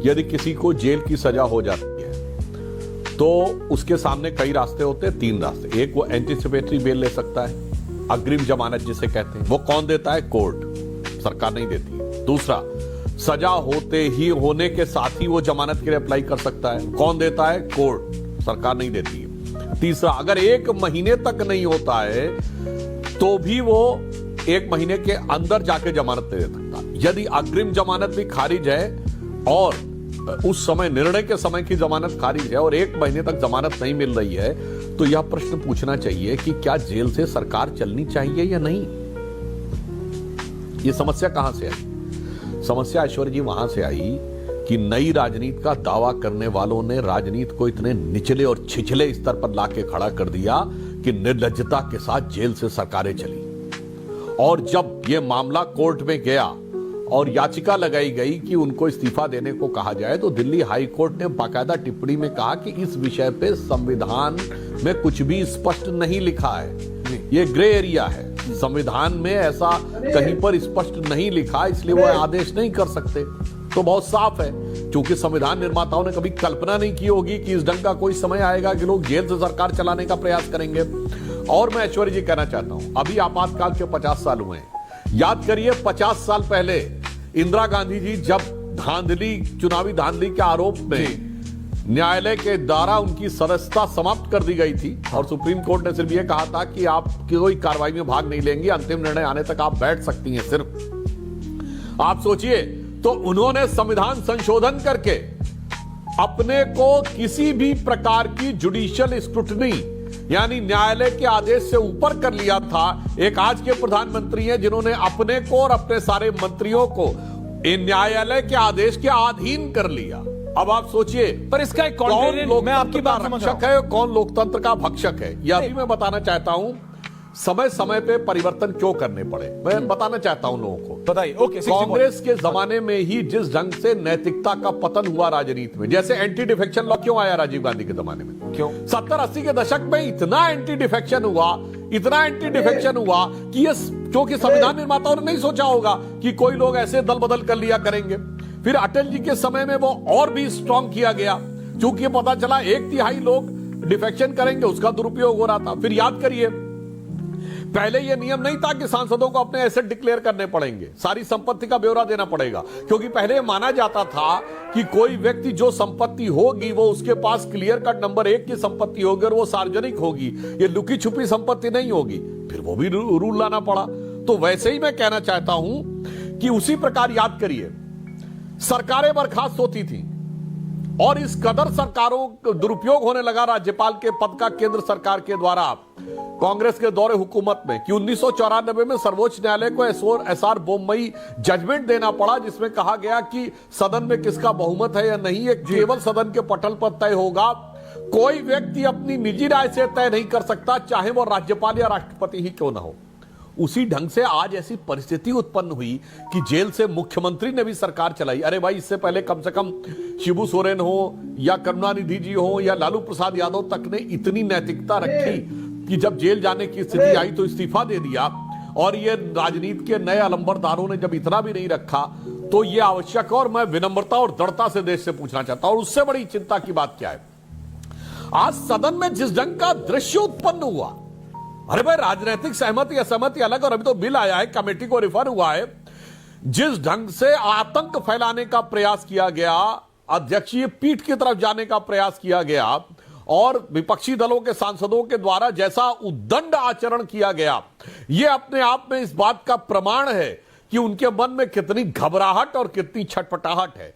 यदि किसी को जेल की सजा हो जाती है तो उसके सामने कई रास्ते होते हैं, 3 रास्ते। एक, वो एंटीसिपेटरी बेल ले सकता है, अग्रिम जमानत जिसे कहते हैं। वो कौन देता है? कोर्ट, सरकार नहीं देती है। दूसरा, सजा होने के साथ ही वो जमानत के लिए अप्लाई कर सकता है। कौन देता है? कोर्ट, सरकार नहीं देती है। तीसरा, अगर 1 महीने तक नहीं होता है तो भी वो 1 महीने के अंदर जाके जमानत नहीं दे सकता। यदि अग्रिम जमानत भी खारिज है और उस समय निर्णय के समय की जमानत खारिज है और 1 महीने तक जमानत नहीं मिल रही है, तो यह प्रश्न पूछना चाहिए कि क्या जेल से सरकार चलनी चाहिए या नहीं। यह समस्या कहां से आई? समस्या ऐश्वर्य जी वहां से आई कि नई राजनीति का दावा करने वालों ने राजनीति को इतने निचले और छिछले स्तर पर लाके खड़ा कर दिया कि निर्लज्जता के साथ जेल से सरकारें चली। और जब यह मामला कोर्ट में गया और याचिका लगाई गई कि उनको इस्तीफा देने को कहा जाए, तो दिल्ली हाई कोर्ट ने बाकायदा टिप्पणी में कहा कि इस विषय पे संविधान में कुछ भी स्पष्ट नहीं लिखा है, ये ग्रे एरिया है। संविधान में ऐसा कहीं पर स्पष्ट नहीं लिखा, इसलिए वो आदेश नहीं कर सकते। तो बहुत साफ है, क्योंकि संविधान निर्माताओं ने कभी कल्पना नहीं की होगी कि इस ढंग का कोई समय आएगा कि लोग जेल से सरकार चलाने का प्रयास करेंगे। और मैं ऐश्वर्य जी कहना चाहता हूं, अभी आपातकाल के 50 साल हुए हैं। याद करिए, 50 साल पहले इंदिरा गांधी जी जब चुनावी धांधली के आरोप में न्यायालय के द्वारा उनकी सदस्यता समाप्त कर दी गई थी और सुप्रीम कोर्ट ने सिर्फ यह कहा था कि आप कोई कार्रवाई में भाग नहीं लेंगे, अंतिम निर्णय आने तक आप बैठ सकती हैं सिर्फ। आप सोचिए, तो उन्होंने संविधान संशोधन करके अपने को किसी भी प्रकार की जुडिशियल स्क्रूटनी यानी न्यायालय के आदेश से ऊपर कर लिया था। एक आज के प्रधानमंत्री हैं जिन्होंने अपने को और अपने सारे मंत्रियों को न्यायालय के आदेश के अधीन कर लिया। अब आप सोचिए, पर इसका एक मैं आपकी बात रक्षक है, कौन लोकतंत्र का भक्षक है, यह भी मैं बताना चाहता हूं। समय समय पे परिवर्तन क्यों करने पड़े, मैं बताना चाहता हूं लोगों को। बताइए। ओके, कांग्रेस के जमाने में ही जिस ढंग से नैतिकता का पतन हुआ राजनीति में, जैसे एंटी डिफेक्शन लॉ क्यों आया राजीव गांधी के जमाने में? क्यों? 70-80 के दशक में इतना एंटी डिफेक्शन हुआ कि ये, क्योंकि संविधान निर्माताओं ने नहीं सोचा होगा कि कोई लोग ऐसे दल बदल कर लिया करेंगे। फिर अटल जी के समय में वो और भी स्ट्रांग किया गया, क्योंकि पता चला 1/3 लोग डिफेक्शन करेंगे, उसका दुरुपयोग हो रहा था। फिर याद करिए, पहले यह नियम नहीं था कि सांसदों को अपने एसेट डिक्लेयर करने पड़ेंगे, सारी संपत्ति का ब्यौरा देना पड़ेगा, क्योंकि पहले माना जाता था कि कोई व्यक्ति जो संपत्ति होगी वो उसके पास क्लियर कट नंबर 1 की संपत्ति होगी और वो सार्वजनिक होगी, ये लुकी छुपी संपत्ति नहीं होगी। फिर वो भी रूल लाना पड़ा। तो वैसे ही मैं कहना चाहता हूं कि उसी प्रकार याद करिए, सरकारें बर्खास्त होती थी और इस कदर सरकारों दुरुपयोग होने लगा राज्यपाल के पद का केंद्र सरकार के द्वारा कांग्रेस के दौरे हुकूमत में, कि 1994 में सर्वोच्च न्यायालय को एसआर बोम्मई जजमेंट देना पड़ा, जिसमें कहा गया कि सदन में किसका बहुमत है या नहीं, ये केवल सदन के पटल पर तय होगा। कोई व्यक्ति अपनी निजी राय से तय नहीं कर सकता, चाहे वो राज्यपाल या राष्ट्रपति ही क्यों ना हो। उसी ढंग से आज ऐसी परिस्थिति उत्पन्न हुई कि जेल से मुख्यमंत्री ने भी सरकार चलाई। अरे भाई, इससे पहले कम से कम शिबू सोरेन हो या करुणानिधि जी हो या लालू प्रसाद यादव तक ने इतनी नैतिकता रखी कि जब जेल जाने की स्थिति आई तो इस्तीफा दे दिया। और ये राजनीति के नए अलंबरदारों ने जब इतना भी नहीं रखा, तो ये आवश्यक है। और मैं विनम्रता और दृढ़ता से देश से पूछना चाहता हूं, और उससे बड़ी चिंता की बात क्या है, आज सदन में जिस ढंग का दृश्य उत्पन्न हुआ, अरे भाई, राजनीतिक सहमति असहमति अलग, और अभी तो बिल आया है, कमेटी को रिफर हुआ है, जिस ढंग से आतंक फैलाने का प्रयास किया गया, अध्यक्षीय पीठ की तरफ जाने का प्रयास किया गया, और विपक्षी दलों के सांसदों के द्वारा जैसा उद्दंड आचरण किया गया, यह अपने आप में इस बात का प्रमाण है कि उनके मन में कितनी घबराहट और कितनी छटपटाहट है।